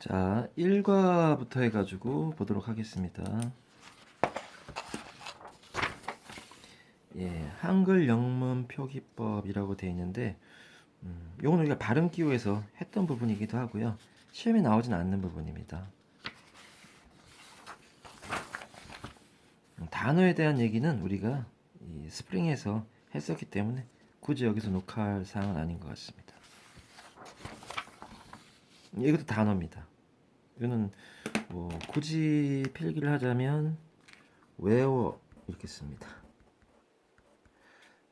자, 1과부터 해가지고 보도록 하겠습니다. 예, 한글 영문 표기법이라고 되어 있는데, 요건 우리가 발음 기호에서 했던 부분이기도 하고요. 시험에 나오진 않는 부분입니다. 단어에 대한 얘기는 우리가 이 스프링에서 했었기 때문에 굳이 여기서 녹화할 사항은 아닌 것 같습니다. 이것도 단어입니다. 이거는 뭐 굳이 필기를 하자면 외워 이렇게 씁니다.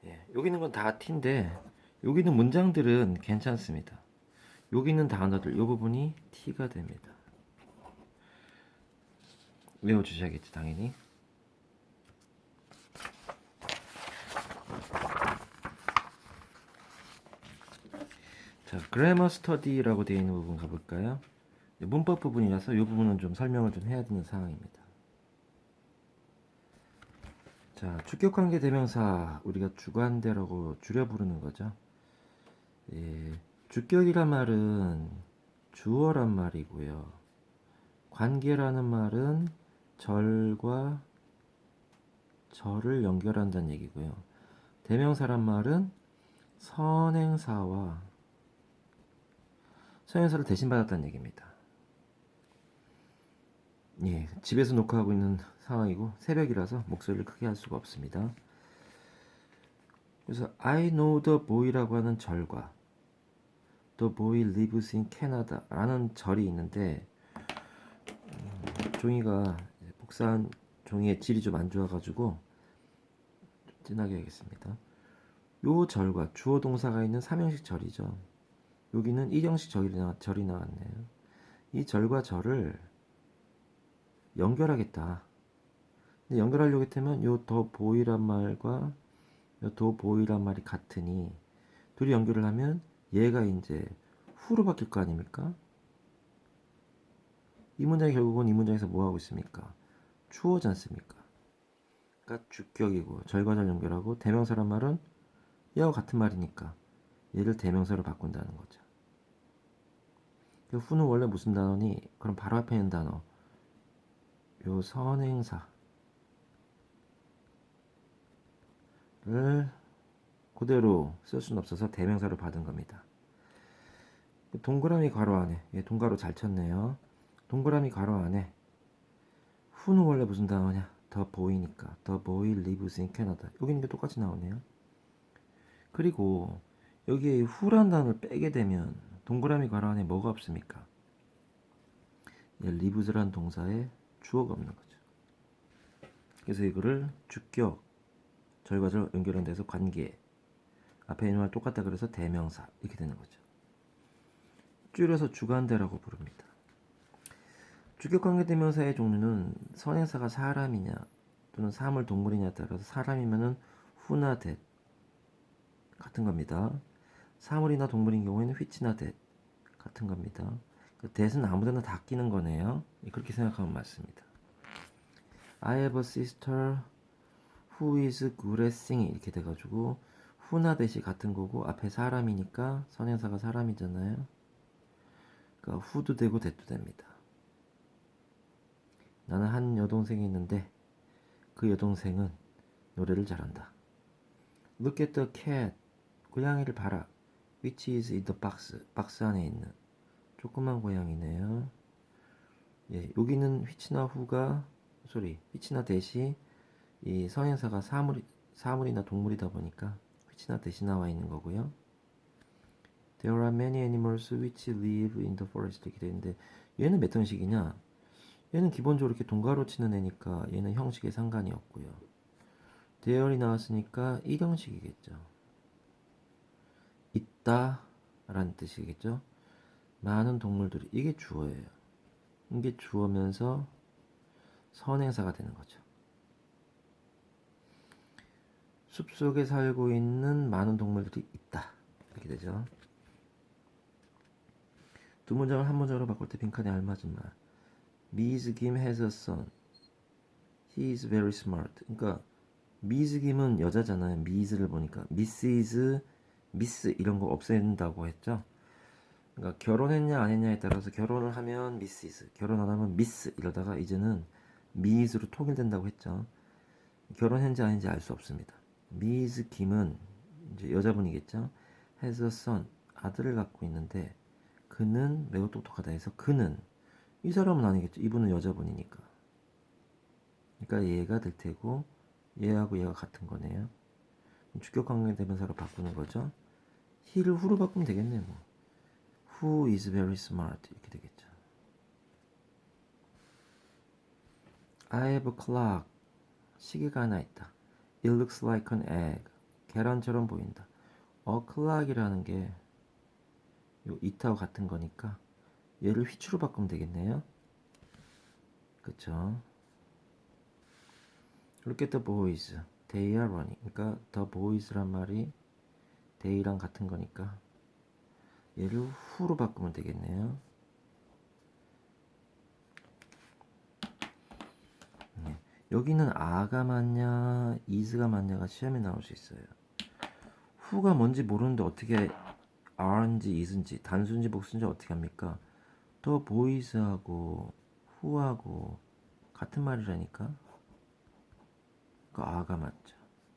예, 여기 있는 건 다 T인데 여기 있는 문장들은 괜찮습니다. 여기 있는 단어들 이 부분이 T가 됩니다. 외워주셔야겠지 당연히. 자, grammar study라고 되어 있는 부분 가볼까요? 문법 부분이라서 이 부분은 좀 설명을 좀 해야 되는 상황입니다. 자, 주격관계 대명사 우리가 주관대라고 줄여 부르는 거죠. 예, 주격이란 말은 주어란 말이고요. 관계라는 말은 절과 절을 연결한다는 얘기고요. 대명사란 말은 선행사와 선행사를 대신 받았다는 얘기입니다. 예, 집에서 녹화하고 있는 상황이고 새벽이라서 목소리를 크게 할 수가 없습니다. 그래서 I know the boy라고 하는 절과 The boy lives in Canada 라는 절이 있는데 종이가 복사한 종이의 질이 좀 안 좋아가지고 진하게 하겠습니다. 요 절과 주어 동사가 있는 3형식 절이죠. 여기는 1형식 절이 나왔네요. 이 절과 절을 연결하겠다. 근데 연결하려고 했다면 요 더 보이란 말과 요 더 보이란 말이 같으니 둘이 연결을 하면 얘가 이제 후로 바뀔 거 아닙니까? 이 문장이 결국은 이 문장에서 뭐 하고 있습니까? 주어지 않습니까? 그러니까 주격이고 절과 절 연결하고 대명사란 말은 얘와 같은 말이니까 얘를 대명사로 바꾼다는 거죠. 그 후는 원래 무슨 단어니? 그럼 바로 앞에 있는 단어 요 선행사를 그대로 쓸 수는 없어서 대명사로 받은 겁니다. 동그라미 괄호 안에 동가로 잘 쳤네요. 동그라미 괄호 안에 후는 원래 무슨 단어냐? 더 보이니까 더 보이 lives in Canada 여기 있는 게 똑같이 나오네요. 그리고 여기에 후란 단어를 빼게 되면 동그라미 괄호 안에 뭐가 없습니까? lives란 동사에 주어가 없는 거죠. 그래서 이거를 주격 절과 절 연결한 데서 관계 앞에 있는 말 똑같다 그래서 대명사 이렇게 되는 거죠. 줄여서 주관대라고 부릅니다. 주격관계 대명사의 종류는 선행사가 사람이냐 또는 사물 동물이냐에 따라서 사람이면은 후나 that 같은 겁니다. 사물이나 동물인 경우에는 which나 that 같은 겁니다. that은 아무데나 다 끼는 거네요. 그렇게 생각하면 맞습니다. I have a sister who is good at singing 이렇게 돼가지고 who나 that이 같은 거고 앞에 사람이니까 선행사가 사람이잖아요. 그러니까 who도 되고 that도 됩니다. 나는 한 여동생이 있는데 그 여동생은 노래를 잘한다. Look at the cat. 고양이를 봐라. Which is in the box. 박스 안에 있는 조그만 고양이네요. 예, 여기는 which나 who가 which나 that이 이 선행사가 사물이나 동물이다 보니까 which나 that이 나와 있는 거고요. There are many animals which live in the forest 이렇게 되는데 얘는 몇 형식이냐? 얘는 기본적으로 이렇게 동가로 치는 애니까 얘는 형식에 상관이 없고요. there이 나왔으니까 1형식이겠죠. 있다 라는 뜻이겠죠. 많은 동물들이 이게 주어예요. 이게 주어면서 선행사가 되는 거죠. 숲속에 살고 있는 많은 동물들이 있다 이렇게 되죠. 두 문장을 한 문장으로 바꿀 때 빈칸에 알맞은 말 Miss Kim has a son. He is very smart. 그러니까 Miss Kim은 여자잖아요. Miss를 보니까 Mrs, Miss 이런 거 없앤다고 했죠. 그러니까 결혼했냐 안 했냐에 따라서 결혼을 하면 미시스, 결혼 안 하면 미스 이러다가 이제는 미즈로 통일된다고 했죠. 결혼했는지 아닌지 알 수 없습니다. 미즈 김은 이제 여자분이겠죠. has a son, 아들을 갖고 있는데 그는 매우 똑똑하다 해서 그는, 이 사람은 아니겠죠. 이분은 여자분이니까. 그러니까 얘가 될 테고 얘하고 얘가 같은 거네요. 주격 관계 대명사로 바꾸는 거죠. he를 who로 바꾸면 되겠네요. 뭐. Who is very smart 이렇게 되겠죠. I have a clock. 시계가 하나 있다. It looks like an egg. 계란처럼 보인다. A clock이라는 게 요 it하고 같은 거니까 얘를 which로 바꾸면 되겠네요. 그쵸? Look at the boys. They are running. 그러니까 the boys란 말이 they랑 같은 거니까 얘를 who로 바꾸면 되겠네요. 여기는 a가 맞냐 is가 맞냐가 시험에 나올 수 있어요. who가 뭔지 모르는데 어떻게 are인지 is인지 단수인지 복수인지 어떻게 합니까? the boys하고 who하고 같은 말이라니까. 그 a가 맞죠.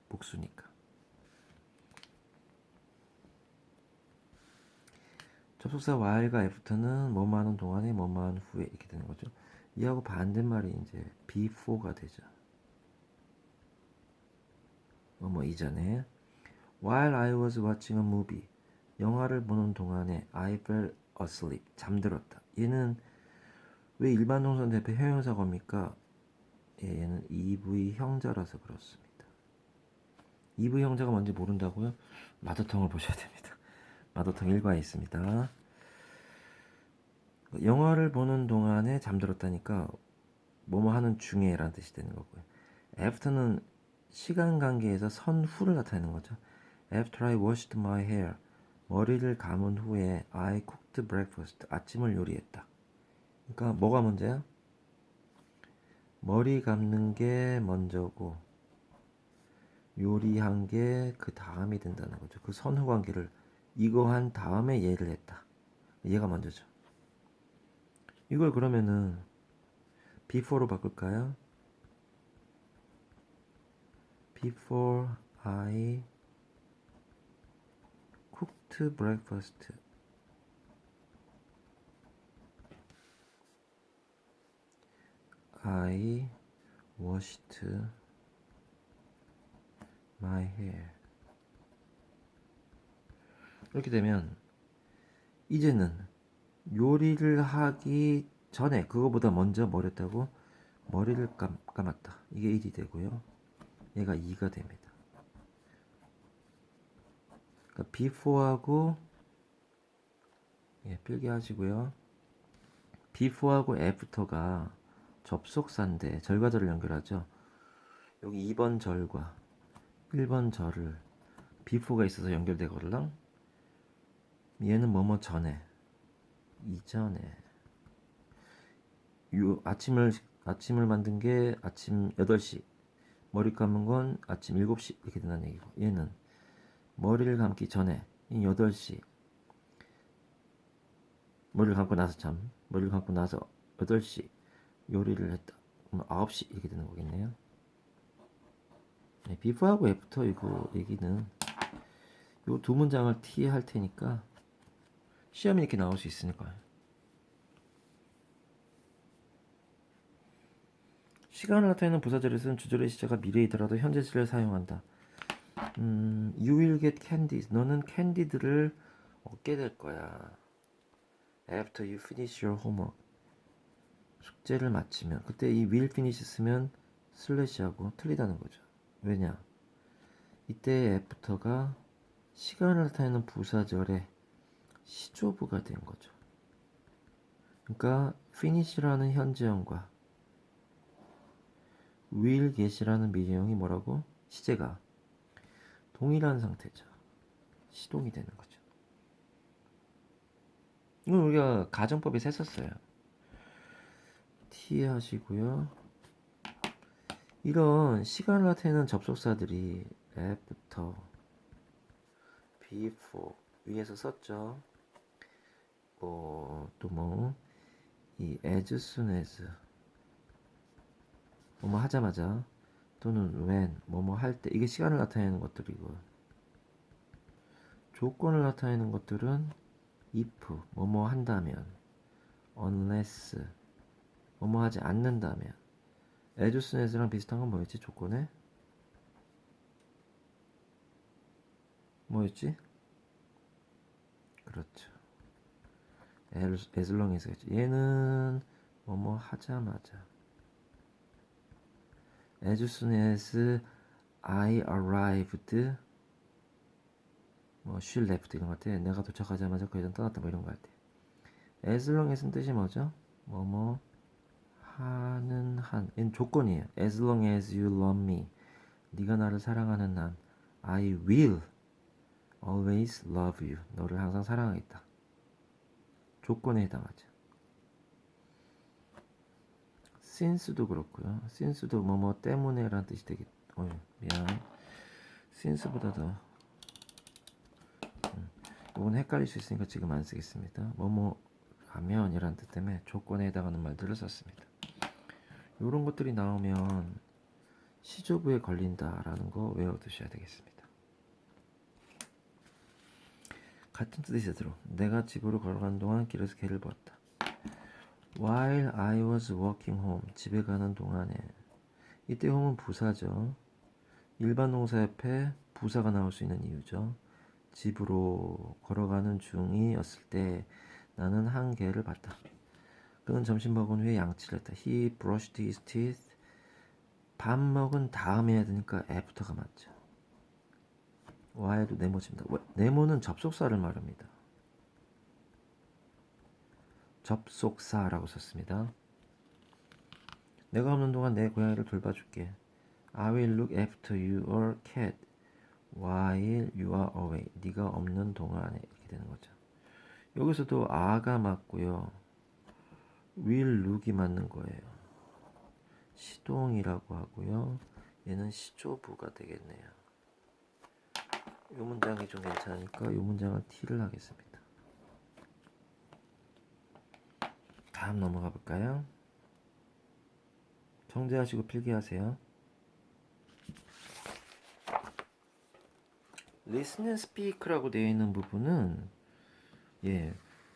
복수니까. 접속사 while과 after는 뭐뭐 하는 동안에 뭐뭐 하는 후에 이렇게 되는 거죠. 이하고 반대말이 이제 before가 되죠. 뭐뭐 이전에. While I was watching a movie, 영화를 보는 동안에 I fell asleep, 잠들었다. 얘는 왜 일반 동사 대표 형용사 겁니까? 얘는 EV 형자라서 그렇습니다. EV 형자가 뭔지 모른다고요? 마더텅을 보셔야 됩니다. 마더텅 일과에 있습니다. 영화를 보는 동안에 잠들었다니까 뭐뭐 하는 중에라는 뜻이 되는 거고요. After는 시간 관계에서 선후를 나타내는 거죠. After I washed my hair, 머리를 감은 후에 I cooked breakfast, 아침을 요리했다. 그러니까 뭐가 먼저야? 머리 감는 게 먼저고 요리한 게 그 다음이 된다는 거죠. 그 선후 관계를 이거 한 다음에 얘를 했다. 얘가 먼저죠. 이걸 그러면은 before로 바꿀까요? Before I cooked breakfast, I washed my hair. 이렇게 되면 이제는 요리를 하기 전에 그거보다 먼저 뭘 했다고? 머리를 감았다. 이게 1이 되고요. 얘가 2가 됩니다. 그러니까 before하고 필기 하시고요. before하고 after가 접속사인데 절과절을 연결하죠. 여기 2번 절과 1번 절을 before가 있어서 연결되거든. 얘는 뭐뭐 전에, 이전에. 아침을 만든 게 아침 8시, 머리 감은 건 아침 7시 이렇게 된다는 얘기고, 얘는 머리를 감기 전에 8시, 머리를 감고 나서 8시 요리를 했다. 그럼 9시 이렇게 되는 거겠네요. before하고 after 이거 얘기는 요 두 문장을 T 할 테니까 시험이 이렇게 나올 수 있으니까요. 시간을 나타내는 부사절에서는 주절의 시제가 미래이더라도 현재시를 사용한다. You will get candies. 너는 캔디들을 얻게 될 거야. After you finish your homework. 숙제를 마치면. 그때 이 will finish 쓰면 슬래시하고 틀리다는 거죠. 왜냐? 이때 after가 시간을 나타내는 부사절의 시조부가 된 거죠. 그러니까 finish라는 현재형과 will get이라는 미래형이 뭐라고? 시제가 동일한 상태죠. 시동이 되는 거죠. 이건 우리가 가정법에서 했었어요. T 하시고요. 이런 시간을 나타내는 접속사들이 after, before 위에서 썼죠. 또 뭐 이 as soon as 뭐뭐 하자마자 또는 when 뭐뭐 할 때 이게 시간을 나타내는 것들이고 조건을 나타내는 것들은 if 뭐뭐 한다면 unless 뭐뭐 하지 않는다면 as soon as랑 비슷한 건 뭐였지? 조건에 뭐였지? 그렇죠. as long as 얘는 뭐뭐 하자마자 as soon as I arrived 뭐 she left 이런 것 같아. 내가 도착하자마자 그 여자는 떠났다 뭐 이런 것 같아. as long as는 뜻이 뭐죠? 뭐뭐 하는 한 얘는 조건이에요. as long as you love me 네가 나를 사랑하는 한 I will always love you 너를 항상 사랑하겠다. 조건에 해당하죠. since도 그렇고요. since도 뭐뭐 때문에 라는 뜻이 되겠 미안. since보다 더 이건 헷갈릴 수 있으니까 지금 안 쓰겠습니다. 뭐뭐 하면 이라는 뜻 때문에 조건에 해당하는 말들을 썼습니다. 이런 것들이 나오면 시조부에 걸린다라는 거 외워두셔야 되겠습니다. 같은 뜻이 되도록 내가 집으로 걸어가는 동안 길에서 개를 보았다. While I was walking home 집에 가는 동안에 이때 home은 부사죠. 일반 동사 옆에 부사가 나올 수 있는 이유죠. 집으로 걸어가는 중이었을 때 나는 한 개를 봤다. 그는 점심 먹은 후에 양치를 했다. He brushed his teeth. 밥 먹은 다음에 해야 되니까 after가 맞죠. while도 네모집니다. 네모는 접속사를 말합니다. 접속사라고 썼습니다. 내가 없는 동안 내 고양이를 돌봐줄게. I will look after your cat while you are away. 네가 없는 동안에 이렇게 되는 거죠. 여기서도 아가 맞고요. will look이 맞는 거예요. 시동이라고 하고요. 얘는 시조부가 되겠네요. 이 문장이 좀 괜찮으니까 이 문장은 T를 하겠습니다. 다음 넘어가 볼까요? 정제하시고 필기하세요. Listen and speak라고 되어 있는 부분은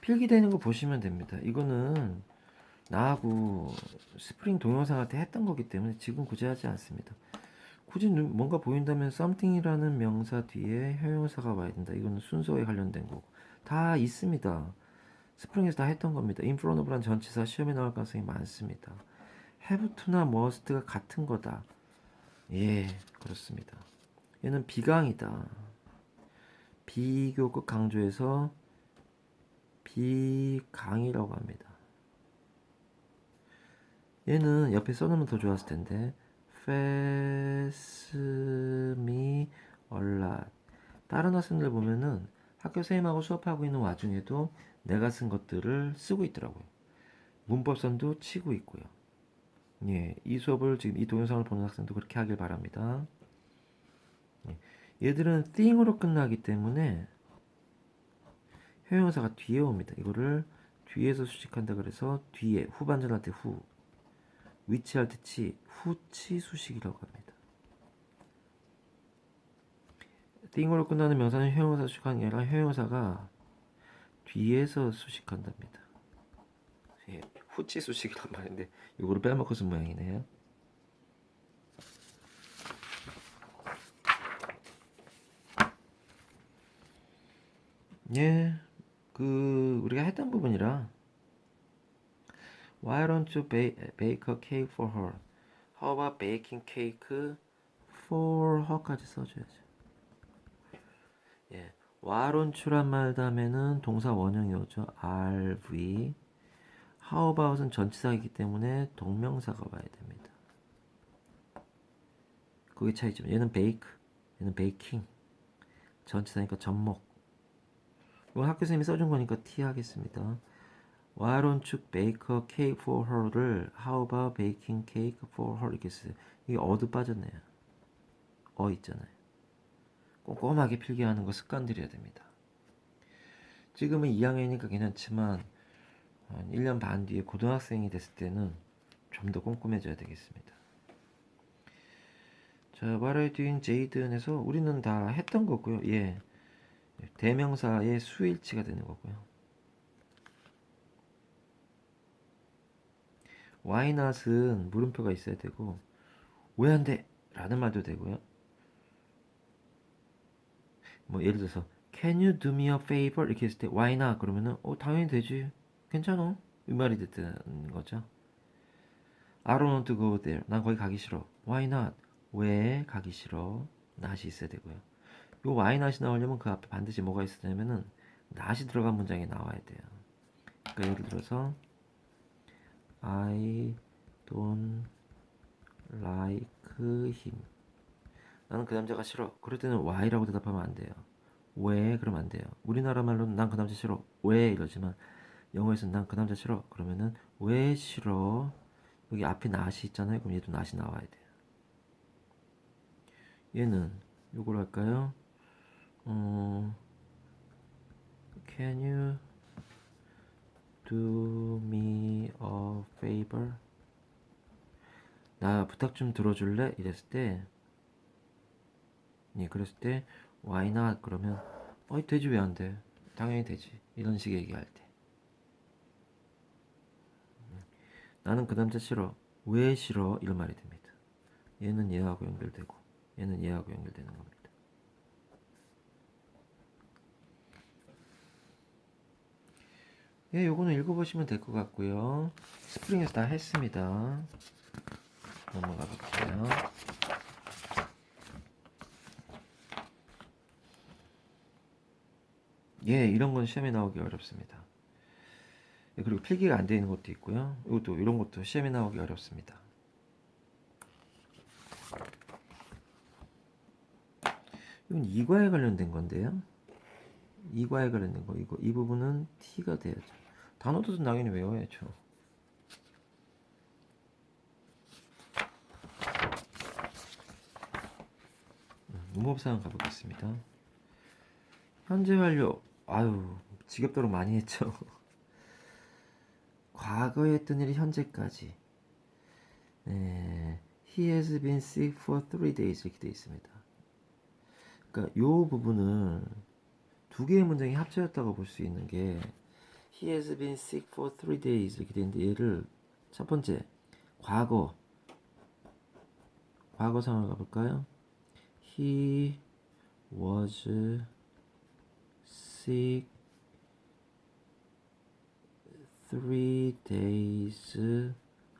필기되는 거 보시면 됩니다. 이거는 나하고 스프링 동영상 할 때 했던 거기 때문에 지금 굳이 하지 않습니다. 굳이 뭔가 보인다면 something이라는 명사 뒤에 형용사가 와야 된다. 이거는 순서에 관련된 거고 다 있습니다. 스프링에서 다 했던 겁니다. in front of라는 전치사 시험에 나올 가능성이 많습니다. have to나 must가 같은 거다. 그렇습니다. 얘는 비강이다. 비교급 강조해서 비강이라고 합니다. 얘는 옆에 써놓으면 더 좋았을 텐데 pass me a lot. 다른 학생들 보면은 학교 선생님하고 수업하고 있는 와중에도 내가 쓴 것들을 쓰고 있더라고요. 문법선도 치고 있고요. 이 수업을 지금 이 동영상을 보는 학생도 그렇게 하길 바랍니다. 얘들은 thing으로 끝나기 때문에 형용사가 뒤에 옵니다. 이거를 뒤에서 수식한다 그래서 뒤에 후반전 할 때 후, 위치할 때 치, 후치 수식이라고 합니다. thing으로 끝나는 명사는 형용사 수식하는 게 아니라 형용사가 뒤에서 수식한답니다. 후치 수식이란 말인데 이거를 빼먹고 쓴 모양이네요. 우리가 했던 부분이라 Why don't you bake a cake for her? How about baking cake for her까지 써줘야죠. Why don't you란 말 다음에는 동사 원형이 오죠. RV. How about은 전치사이기 때문에 동명사가 와야 됩니다. 그게 차이점. 얘는 bake, 얘는 baking. 전치사니까 접목. 이건 학교 선생님이 써준 거니까 T 하겠습니다. Why don't you bake a cake for her를 How about baking cake for her 이렇게 쓰세요. 이게 어도 빠졌네요. 있잖아요. 꼼꼼하게 필기하는 거 습관 들여야 됩니다. 지금은 2학년이니까 괜찮지만 한 1년 반 뒤에 고등학생이 됐을 때는 좀 더 꼼꼼해져야 되겠습니다. 자, What are you doing, Jaden에서 우리는 다 했던 거고요. 예, 대명사의 수일치가 되는 거고요. Why not은 물음표가 있어야 되고 왜 안 돼? 라는 말도 되고요. 뭐 예를 들어서 Can you do me a favor? 이렇게 했을 때 Why not? 그러면은 당연히 되지. 괜찮아. 이 말이 됐다는 거죠. I don't want to go there. 난 거기 가기 싫어. Why not? 왜 가기 싫어? not이 있어야 되고요. 요 why not이 나오려면 그 앞에 반드시 뭐가 있어야 되냐면은 not이 들어간 문장이 나와야 돼요. 그러니까 예를 들어서 I don't like him. 나는 그 남자가 싫어. 그럴 때는 why라고 대답하면 안 돼요. 왜? 그러면 안 돼요. 우리나라 말로는 난 그 남자 싫어. 왜? 이러지만 영어에서는 난 그 남자 싫어. 그러면은 왜 싫어? 여기 앞에 not이 있잖아요. 그럼 얘도 not이 나와야 돼요. 얘는 요걸 할까요? Can you do me a favor? 나 부탁 좀 들어줄래? 이랬을 때, 예, 그랬을 때 why not? 그러면 되지 왜 안 돼? 당연히 되지. 이런 식의 얘기할 때. 나는 그 남자 싫어. 왜 싫어? 이런 말이 됩니다. 얘는 얘하고 연결되고 얘는 얘하고 연결되는 겁니다. 예, 요거는 읽어보시면 될 것 같고요. 스프링에서 다 했습니다. 넘어가 볼게요. 예, 이런 건 시험에 나오기 어렵습니다. 예, 그리고 필기가 안 되어 있는 것도 있고요. 이것도 이런 것도 시험에 나오기 어렵습니다. 이건 이과에 관련된 건데요. 이과에 관련된 거 이거 이 부분은 T가 돼야죠. 단어도 당연히 외워야죠. 문법사항 가보겠습니다. 현재 완료. 아유, 지겹도록 많이 했죠. 과거에 했던 일이 현재까지. 네, He has been sick for 3 days 이렇게 되어 있습니다. 그러니까 요 부분은 두 개의 문장이 합쳐졌다고 볼 수 있는 게 He has been sick for 3 days 이렇게 되는데 얘를 첫 번째 과거 상황을 가볼까요? He was sick 3 days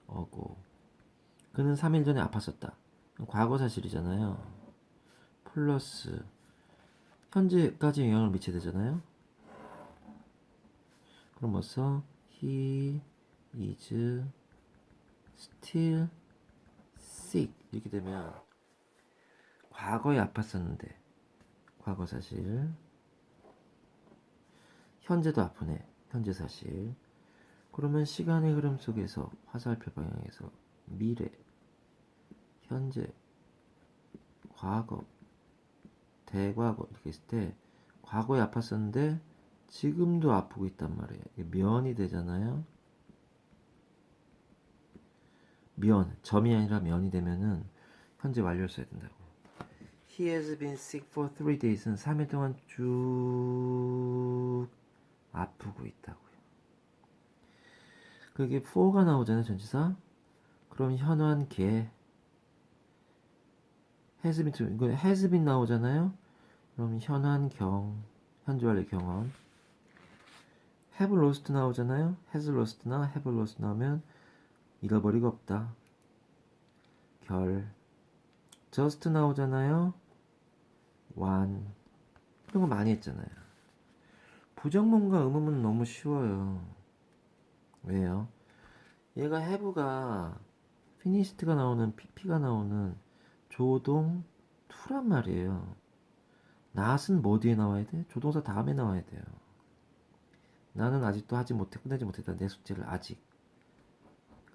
ago. 그는 3일 전에 아팠었다. 과거 사실이잖아요. 플러스 현재까지 영향을 미쳐야 되잖아요. 그럼 뭐써? He is still sick 이렇게 되면 과거에 아팠었는데 과거 사실 현재도 아프네 현재 사실 그러면 시간의 흐름 속에서 화살표 방향에서 미래 현재 과거 대과거 이렇게 있을 때 과거에 아팠었는데 지금도 아프고 있단 말이에요. 면이 되잖아요. 면 점이 아니라 면이 되면은 현재 완료를 써야 된다고. He has been sick for 3 days는 3일 동안 쭉 아프고 있다고요. 그게 for가 나오잖아요, 전치사. 그럼 현환 개 has been 이거 has been 나오잖아요. 그럼 현환 경 현재 완료 경험. have lost 나오잖아요. has lost나 have lost 나오면 잃어버리고 없다. 결 just 나오잖아요. one 이런 거 많이 했잖아요. 부정문과 의문문은 너무 쉬워요. 왜요? 얘가 have가 finished가 나오는 pp가 나오는 조동 to란 말이에요. not은 뭐 뒤에 나와야 돼? 조동사 다음에 나와야 돼요. 나는 아직도 하지 못해 끝내지 못했다. 내 숙제를 아직.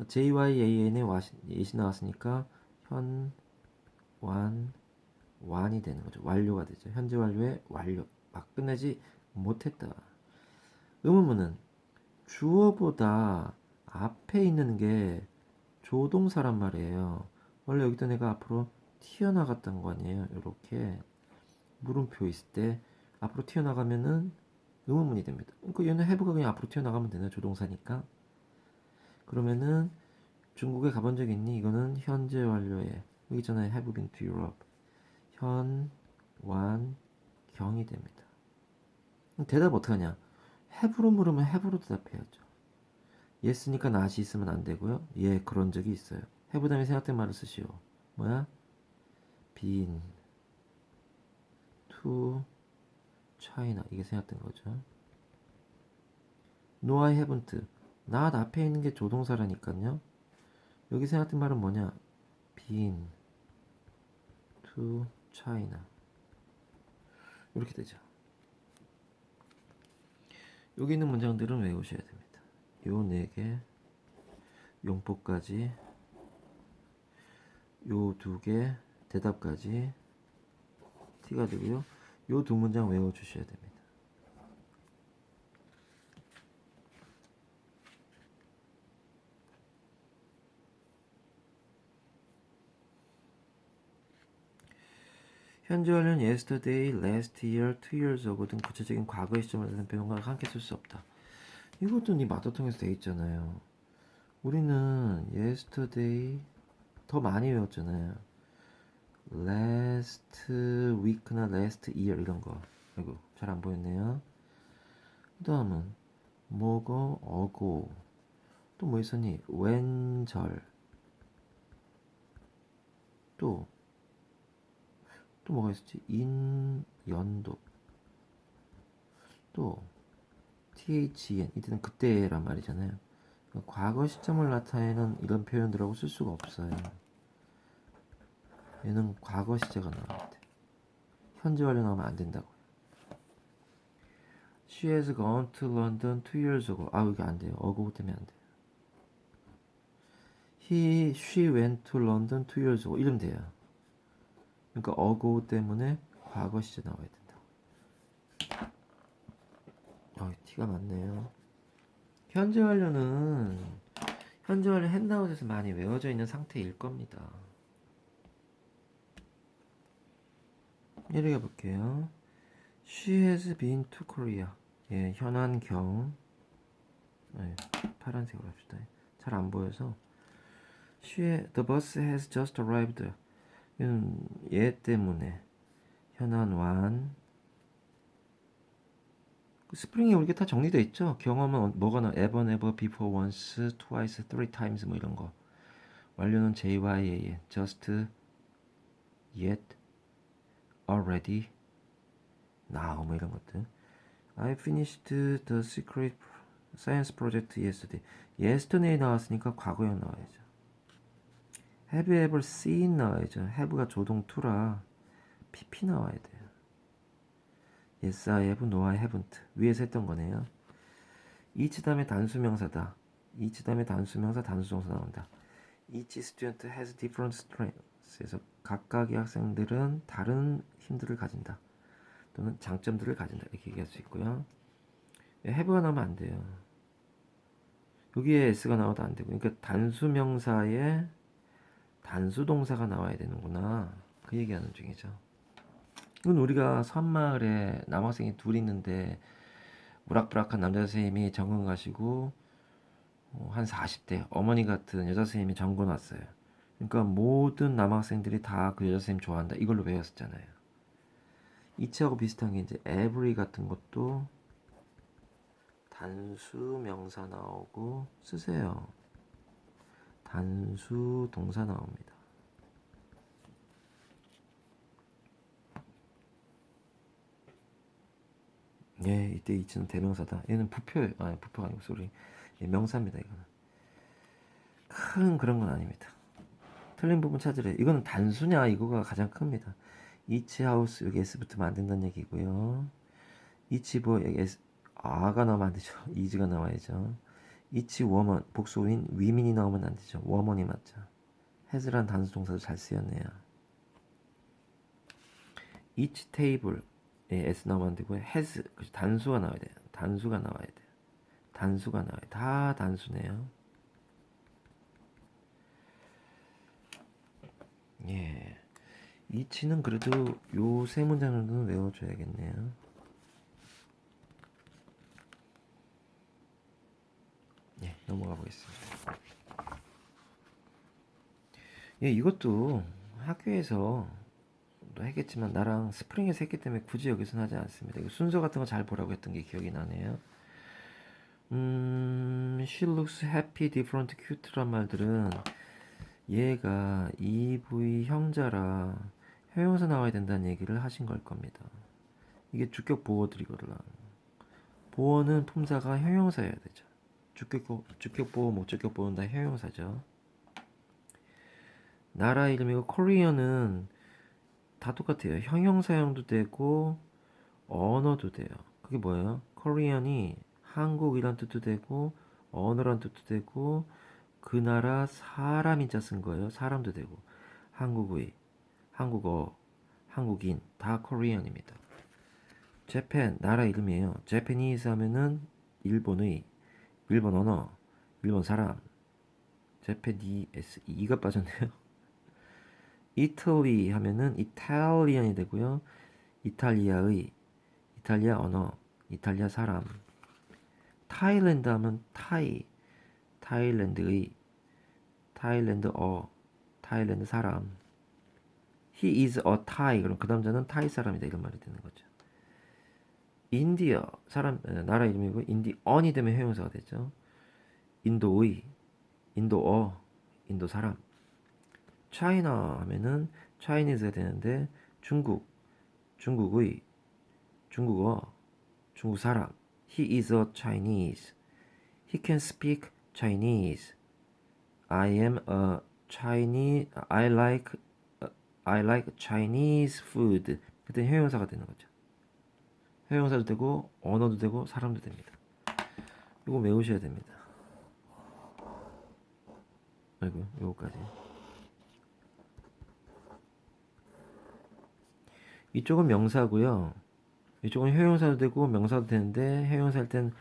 JYAN에 예시 나왔으니까 현, 완이 되는 거죠. 완료가 되죠. 현재 완료에 완료. 막 끝내지 못했다. 의문문은 주어보다 앞에 있는 게 조동사란 말이에요. 원래 여기다 내가 앞으로 튀어나갔던 거 아니에요. 이렇게 물음표 있을 때 앞으로 튀어나가면은 의문문이 됩니다. 그러니까 얘는 have가 그냥 앞으로 튀어나가면 되나 조동사니까. 그러면은 중국에 가본 적 있니? 이거는 현재 완료에 여기 있잖아요. have been to Europe. 현, 완, 경이 됩니다. 대답 어떡하냐? have로 물으면 have로 대답해야죠. yes니까 not이 있으면 안 되고요. 예, 그런 적이 있어요. have 다음에 생각된 말을 쓰시오. 뭐야? been to China. 이게 생각된 거죠. No, I haven't. not 앞에 있는 게 조동사라니까요. 여기 생각된 말은 뭐냐? been to China. 이렇게 되죠. 여기 있는 문장들은 외우셔야 됩니다. 요 4개, 용법까지, 요 2개, 대답까지 티가 되고요. 요 2문장 외워주셔야 됩니다. 현재 완료는 yesterday, last year, 2 years ago 등 구체적인 과거의 시점을 대한 표현과 함께 쓸 수 없다. 이것도 네 마더통에서 돼 있잖아요. 우리는 yesterday 더 많이 외웠잖아요. last week나 last year 이런 거. 아이고 잘 안 보였네요. 그 다음은 뭐고 어고 또 뭐 있었니? 왼절 또 뭐가 있었지? 연도 또 THN 이때는 그때란 말이잖아요. 그러니까 과거 시점을 나타내는 이런 표현들하고 쓸 수가 없어요. 얘는 과거 시제가 나와야 돼. 현재 완료 나오면 안 된다고요. She has gone to London 2 years ago. 아 여기 안 돼요. ago 때문에 안 돼요. She went to London 2 years ago. 이러면 돼요. 그러니까 ago 때문에 과거 시제 나와야 된다. 티가 많네요. 현재 완료는 현재 완료 핸드아웃에서 많이 외워져 있는 상태일 겁니다. 예를 들어볼게요. She has been to Korea. 예, 현안경. 네, 파란색으로 합시다. 잘 안 보여서. The bus has just arrived. 얘 때문에 현안 완. 스프링이 우리가 다 정리되어 있죠. 경험은 뭐가 나? ever, never, before, once, twice, three times 뭐 이런 거. 완료는 JYAN. just, yet, already, now 뭐 이런 것들. I finished the secret science project yesterday. yesterday 나왔으니까 과거형 나와야죠. have you ever seen 나와야죠. have가 조동 to라 pp 나와야 돼요. yes I have, no I haven't 위에서 했던 거네요. each 다음에 단수명사다. each 다음에 단수명사 단수동사 나온다. each student has different strengths. 그래서 각각의 학생들은 다른 힘들을 가진다. 또는 장점들을 가진다. 이렇게 얘기할 수 있고요. have가 나오면 안 돼요. 여기에 s가 나와도 안 되고. 그러니까 단수명사에 단수동사가 나와야 되는구나. 그 얘기하는 중이죠. 이건 우리가 섬마을에 남학생이 둘 있는데 우락부락한 남자 선생님이 전공 가시고 한 40대 어머니 같은 여자 선생님이 전공 왔어요. 그러니까 모든 남학생들이 다 그 여자 선생님 좋아한다. 이걸로 외웠었잖아요. 이치하고 비슷한 게 이제 every 같은 것도 단수 명사 나오고 쓰세요. 단수 동사 나옵니다. 예, 이때 이치는 대명사다. 얘는 부표가 아니고 소리. 예, 명사입니다. 이거는 큰 그런 건 아닙니다. 틀린 부분 찾으래. 이거는 단수냐 이거가 가장 큽니다. 이치 하우스 여기 s 붙으면 안 된다는 얘기고요. 이치 뭐 여기 s 아가 나오면 안 되죠. 이즈가 나와야죠. 이치 워먼 복수인 위민이 나오면 안 되죠. 워먼이 맞죠. has란 단수 동사도 잘 쓰였네요. each table 예, s 나오면 안 되고요. has 단수가 나와야 돼요. 단수가 나와야 돼요. 단수가 나와요. 다 단수네요. 예. 이치는 그래도 요 세 문장 정도는 외워줘야겠네요. 예, 넘어가 보겠습니다. 예, 이것도 학교에서 또 했겠지만 나랑 스프링에서 했기 때문에 굳이 여기서는 하지 않습니다. 이거 순서 같은 거 잘 보라고 했던 게 기억이 나네요. She looks happy, different, cute란 말들은 얘가 EV 형자라 형용사 나와야 된다는 얘기를 하신 걸 겁니다. 이게 주격 보어들이거든. 보어는 품사가 형용사여야 되죠. 주격 보어, 목적격 보어는 다 형용사죠. 나라 이름이고 코리안은 다 똑같아요. 형용사형도 되고 언어도 돼요. 그게 뭐예요? 코리안이 한국이란 뜻도 되고 언어란 뜻도 되고 그 나라 사람인자 쓴 거예요. 사람도 되고 한국의, 한국어, 한국인 다 코리안입니다. 재팬 나라 이름이에요. 재패니스 하면은 일본의, 일본 언어, 일본 사람. 재패니스 이가 빠졌네요. 이탈리 하면은 이탈리안이 되고요. 이탈리아의, 이탈리아 언어, 이탈리아 사람. 타일랜드 하면 타이, 타일랜드의, 타일랜드어, 타일랜드 사람. He is a Thai. 그럼 그 남자는 타이 사람이다 이런 말이 되는 거죠. 인디어 사람 나라 이름이고 인디언이 되면 형용사가 되죠. 인도의, 인도어, 인도 사람. 차이나 하면은 차이니즈가 되는데 중국, 중국의, 중국어, 중국 사람. He is a Chinese. He can speak Chinese. I am a Chinese. I like Chinese food. 그때 형용사가 되는 거죠. 형용사도 되고 언어도 되고 사람도 됩니다. 이거 외우셔야 됩니다. 아이고, 요거까지. 이쪽은 명사고요. 이쪽은 형용사도 되고 명사도 되는데 형용사일 땐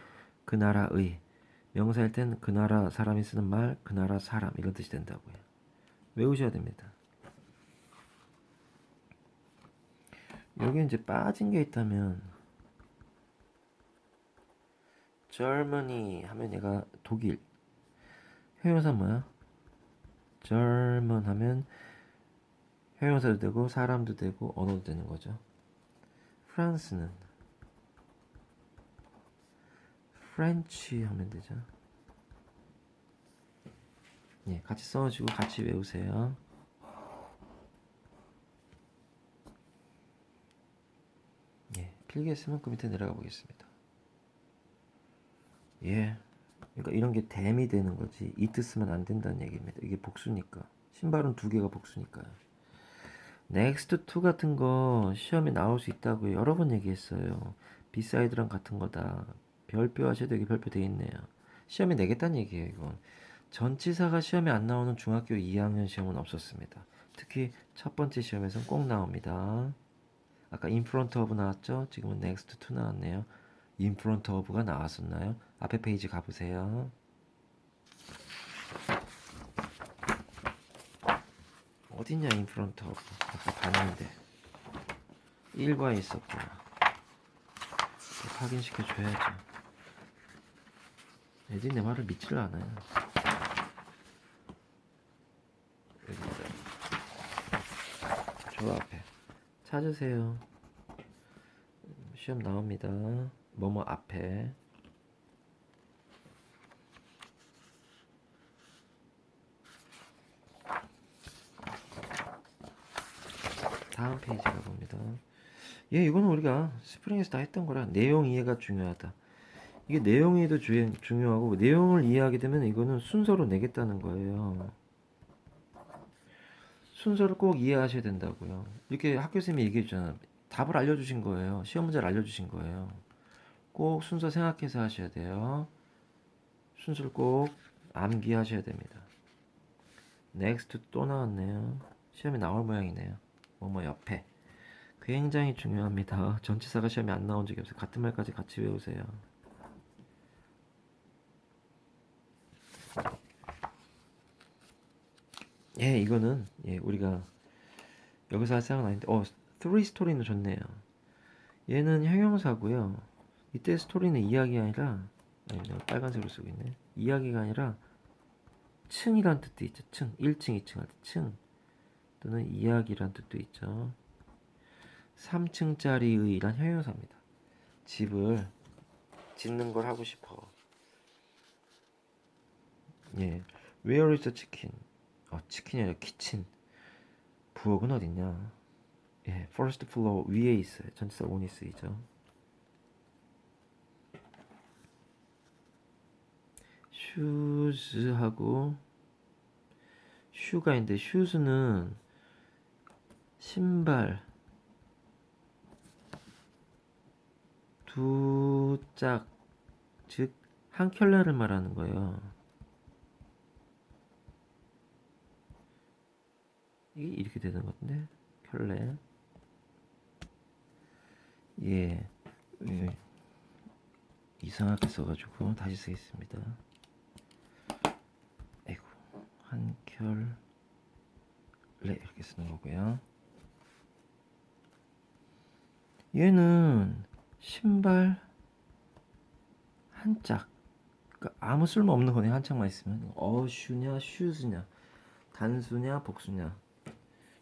그 나라의, 명사일 땐 그 나라 사람이 쓰는 말, 그 나라 사람 이런 뜻이 된다고요. 외우셔야 됩니다. 여기 이제 빠진 게 있다면 Germany 하면 얘가 독일. 형용사 뭐야? German 하면 형용사도 되고 사람도 되고 언어도 되는 거죠. 프랑스는 French 하면 되죠. 예, 같이 써주고 같이 외우세요. 예, 필기했으면 그 밑에 내려가 보겠습니다. 예, 그러니까 이런 게 댐이 되는 거지 이 뜻 쓰면 안 된다는 얘기입니다. 이게 복수니까. 신발은 두 개가 복수니까요. 넥스트 2 같은 거 시험에 나올 수 있다고 여러 번 얘기했어요. 비사이드랑 같은 거다. 별표 하셔도 여기 별표 돼 있네요. 시험에 내겠다는 얘기예요, 이건. 전치사가 시험에 안 나오는 중학교 2학년 시험은 없었습니다. 특히 첫 번째 시험에서는 꼭 나옵니다. 아까 in front of 나왔죠? 지금은 next to 나왔네요. in front of가 나왔었나요? 앞에 페이지 가보세요. 어딨냐 in front of. 아까 봤는데 1과에 있었구나. 확인시켜줘야죠. 애들이 내 말을 믿지를 않아요. 여기다 저 앞에 찾으세요. 시험 나옵니다. 뭐뭐 앞에. 다음 페이지 가봅니다. 예, 이거는 우리가 스프링에서 다 했던 거라 내용 이해가 중요하다. 이게 내용 이해도 중요하고 내용을 이해하게 되면 이거는 순서로 내겠다는 거예요. 순서를 꼭 이해하셔야 된다고요. 이렇게 학교선생님이 얘기해 주잖아. 답을 알려주신 거예요. 시험 문제를 알려주신 거예요. 꼭 순서 생각해서 하셔야 돼요. 순서를 꼭 암기하셔야 됩니다. next 또 나왔네요. 시험에 나올 모양이네요. 뭐뭐 옆에. 굉장히 중요합니다. 전치사가 시험에 안 나온 적이 없어요. 같은 말까지 같이 외우세요. 예, 이거는 우리가 여기서 할 생각은 아닌데 three 스토리는 좋네요. 얘는 형용사고요. 이때 스토리는 이야기가 아니라 내가 빨간색으로 쓰고 있네. 이야기가 아니라 층이란 뜻도 있죠. 층, 1층, 2층 할 때 층 또는 이야기란 뜻도 있죠. 3층짜리의란 형용사입니다. 집을 짓는 걸 하고 싶어. 예, Where is the chicken? 치킨이 아니라 키친. 부엌은 어딨냐? 예, first floor 위에 있어요. 전치사 on이 쓰이죠. shoes하고 shoe가 있는데 shoes는 신발 두 짝, 즉 한 켤레를 말하는 거예요. 이게 이렇게 되는 건데 켤레. 예, 이상하게 써가지고 다시 쓰겠습니다. 아이고, 한 켤레 이렇게 쓰는 거고요. 얘는 신발 한 짝. 그러니까 아무 쓸모 없는 거네. 한 짝만 있으면. 슈냐, 슈즈냐, 단수냐, 복수냐.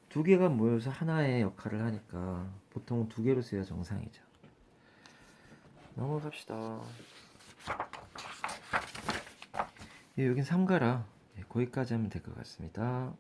두 개가 모여서 하나의 역할을 하니까 보통 두 개로 써야 정상이죠. 넘어갑시다. 여긴 삼가라. 거기까지 하면 될 것 같습니다.